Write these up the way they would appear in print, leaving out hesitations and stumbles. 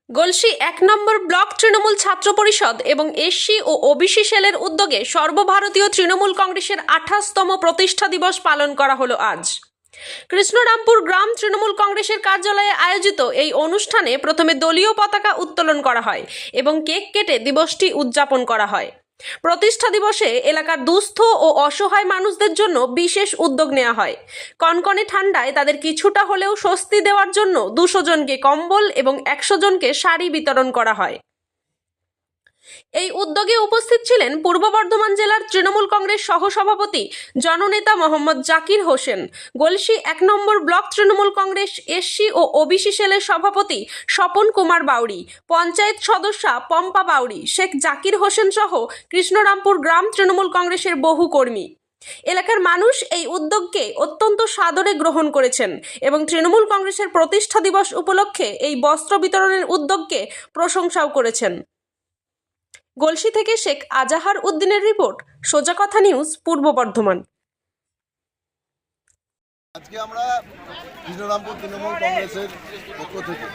গলসি ১ নম্বর block Trinamool ছাত্র পরিষদ এবং এসসি ও ওবিসি সেলের উদ্যোগে সর্বভারতীয় তৃণমূল কংগ্রেসের ২৮তম প্রতিষ্ঠা দিবস পালন করা হলো আজ। কৃষ্ণরামপুর গ্রাম তৃণমূল কংগ্রেসের কার্যালয়ে আয়োজিত এই অনুষ্ঠানে প্রথমে দলীয় পতাকা উত্তোলন করা হয় এবং কেক কেটে দিবসটি উদযাপন করা হয়। প্রতিষ্ঠা দিবসে এলাকার দুস্থ ও অসহায় মানুষদের জন্য বিশেষ উদ্যোগ নেওয়া হয়। কনকনে ঠান্ডায় তাদের কিছুটা হলেও স্বস্তি দেওয়ার জন্য ২০০ জনকে কম্বল এবং ১০০ জনকে শাড়ি বিতরণ করা হয়। এই উদ্যোগে উপস্থিত ছিলেন পূর্ব বর্ধমান জেলার তৃণমূল কংগ্রেস সহসভাপতি জননেতা মোহাম্মদ জাকির হোসেন, গলসি ১ নম্বর ব্লক তৃণমূল কংগ্রেস এসসি ও ওবিসি সেলের সভাপতি স্বপন কুমার বাউরি, পঞ্চায়েত সদস্যা পম্পা বাউরি, শেখ জাকির হোসেন সহ কৃষ্ণরামপুর গ্রাম তৃণমূল কংগ্রেসের বহু কর্মী। এলাকার মানুষ এই উদ্যোগকে অত্যন্ত সাদরে গ্রহণ করেছেন এবং তৃণমূল কংগ্রেসের প্রতিষ্ঠা দিবস উপলক্ষে এই বস্ত্র বিতরণের উদ্যোগকে প্রশংসাও করেছেন। গলসি থেকে শেখ আজাহার উদ্দিনের রিপোর্ট, সোজা কথা নিউজ, পূর্ব বর্ধমান। আজকে আমরা কৃষ্ণরামপুর তৃণমূল কংগ্রেসের পক্ষ থেকে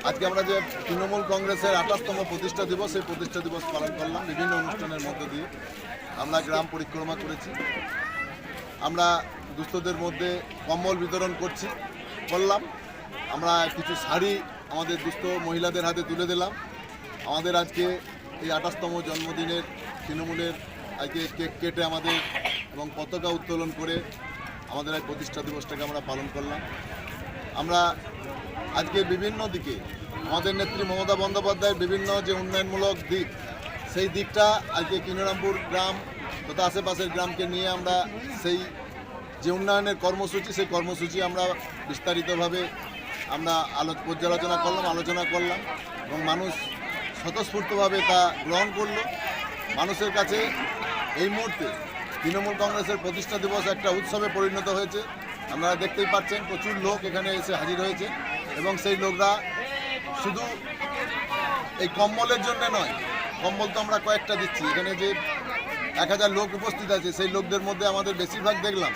আজকে আমরা যে তৃণমূল কংগ্রেসের ২৮তম প্রতিষ্ঠা দিবস, এই প্রতিষ্ঠা দিবস পালন করলাম। বিভিন্ন অনুষ্ঠানের মধ্য দিয়ে আমরা গ্রাম পরিক্রমা করেছি। আমরা দুস্থদের মধ্যে কম্বল বিতরণ করলাম। আমরা কিছু শাড়ি আমাদের দুস্থ মহিলাদের হাতে তুলে দিলাম। আমাদের আজকে এই ২৮তম জন্মদিনের তৃণমূলের আজকে কেক কেটে আমাদের এবং পতাকা উত্তোলন করে আমাদের এই প্রতিষ্ঠা দিবসটাকে আমরা পালন করলাম। আমরা আজকে বিভিন্ন দিকে আমাদের নেত্রী মমতা বন্দ্যোপাধ্যায়ের বিভিন্ন যে উন্নয়নমূলক দিক, সেই দিকটা আজকে কৃষ্ণরামপুর গ্রাম তথা আশেপাশের গ্রামকে নিয়ে আমরা সেই যে উন্নয়নের কর্মসূচি, সেই কর্মসূচি আমরা বিস্তারিতভাবে আমরা আলোচনা করলাম এবং মানুষ স্বতঃস্ফূর্তভাবে তা গ্রহণ করলো। মানুষের কাছে এই মুহূর্তে তৃণমূল কংগ্রেসের প্রতিষ্ঠা দিবস একটা উৎসবে পরিণত হয়েছে। আপনারা দেখতেই পাচ্ছেন প্রচুর লোক এখানে এসে হাজির হয়েছে এবং সেই লোকরা শুধু এই কম্বলের জন্য নয়, কম্বল তো আমরা কয়েকটা দিচ্ছি, এখানে যে ১০০০ লোক উপস্থিত আছে সেই লোকদের মধ্যে আমাদের বেশিরভাগ দেখলাম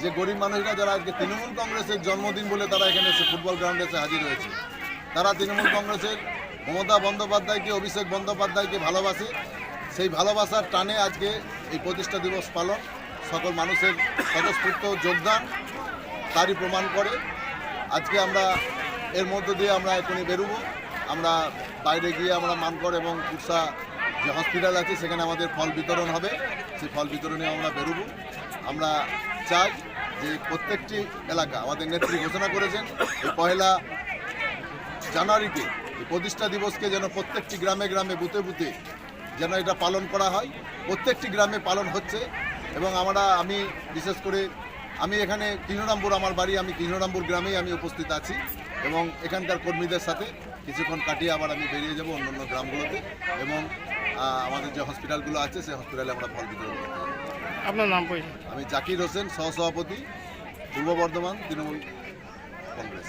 যে গরিব মানুষরা যারা আজকে তৃণমূল কংগ্রেসের জন্মদিন বলে তারা এখানে এসে ফুটবল গ্রাউন্ডে এসে হাজির হয়েছে। তারা তৃণমূল কংগ্রেসের মমতা বন্দ্যোপাধ্যায়কে, অভিষেক বন্দ্যোপাধ্যায়কে ভালোবাসে। সেই ভালোবাসার টানে আজকে এই প্রতিষ্ঠা দিবস পালন সকল মানুষের স্বতঃস্ফূর্ত যোগদান তারই প্রমাণ করে। আজকে আমরা এর মধ্য দিয়ে আমরা এখনই বেরোবো। আমরা বাইরে গিয়ে আমরা মানকর এবং কুরসা যে হসপিটাল আছে সেখানে আমাদের ফল বিতরণ হবে, সেই ফল বিতরণে আমরা বেরোবো। আমরা চাই যে প্রত্যেকটি এলাকা, আমাদের নেত্রী ঘোষণা করেছেন এই ১লা জানুয়ারিতে এই প্রতিষ্ঠা দিবসকে যেন প্রত্যেকটি গ্রামে গ্রামে বুথে বুথে যেন এটা পালন করা হয়। প্রত্যেকটি গ্রামে পালন হচ্ছে এবং আমি বিশেষ করে আমি এখানে কৃষ্ণরামপুর আমার বাড়ি, আমি কৃষ্ণরামপুর গ্রামেই আমি উপস্থিত আছি এবং এখানকার কর্মীদের সাথে কিছুক্ষণ কাটিয়ে আবার আমি বেরিয়ে যাব অন্যান্য গ্রামগুলোতে এবং আমাদের যে হসপিটালগুলো আছে সেই হসপিটালে আমরা ফল বিতরণ করতে হবে। আপনার নাম পরিচয়? আমি জাকির হোসেন, সহসভাপতি, পূর্ব বর্ধমান তৃণমূল কংগ্রেস।